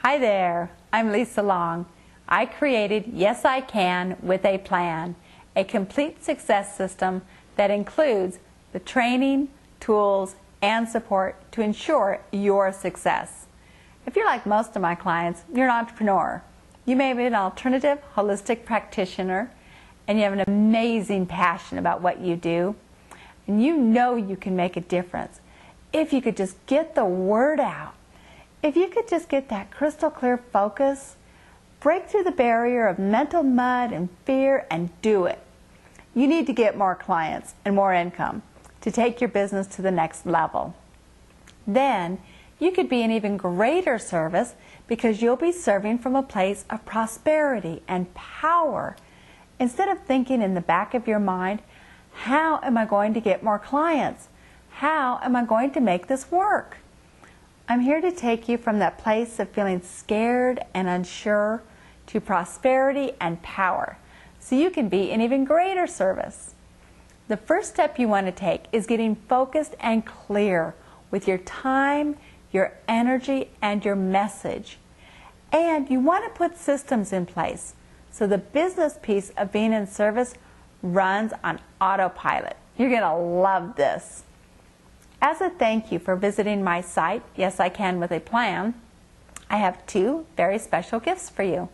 Hi there, I'm Lisa Long. I created Yes I Can with a Plan, a complete success system that includes the training, tools, and support to ensure your success. If you're like most of my clients, you're an entrepreneur. You may be an alternative holistic practitioner, and you have an amazing passion about what you do, and you know you can make a difference if you could just get the word out. If you could just get that crystal clear focus, break through the barrier of mental mud and fear and do it. You need to get more clients and more income to take your business to the next level. Then you could be an even greater service because you'll be serving from a place of prosperity and power. Instead of thinking in the back of your mind, how am I going to get more clients? How am I going to make this work? I'm here to take you from that place of feeling scared and unsure to prosperity and power, so you can be an even greater service. The first step you want to take is getting focused and clear with your time, your energy, and your message. And you want to put systems in place so the business piece of being in service runs on autopilot. You're going to love this. As a thank you for visiting my site, Yes I Can with a Plan, I have two very special gifts for you.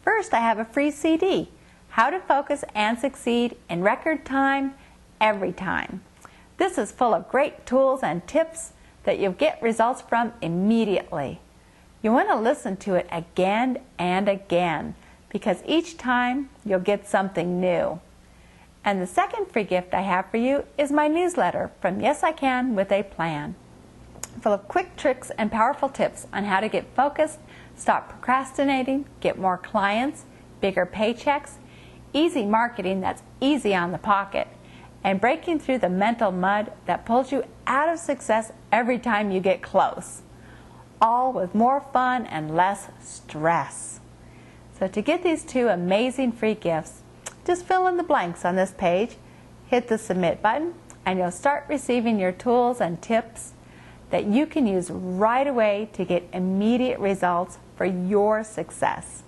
First, I have a free CD, How to Focus and Succeed in Record Time, Every Time. This is full of great tools and tips that you'll get results from immediately. You want to listen to it again and again because each time you'll get something new. And the second free gift I have for you is my newsletter from Yes I Can with a Plan, full of quick tricks and powerful tips on how to get focused, stop procrastinating, get more clients, bigger paychecks, easy marketing that's easy on the pocket, and breaking through the mental mud that pulls you out of success every time you get close, all with more fun and less stress. So to get these two amazing free gifts, just fill in the blanks on this page, hit the submit button, and you'll start receiving your tools and tips that you can use right away to get immediate results for your success.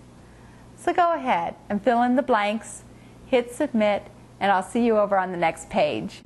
So go ahead and fill in the blanks, hit submit, and I'll see you over on the next page.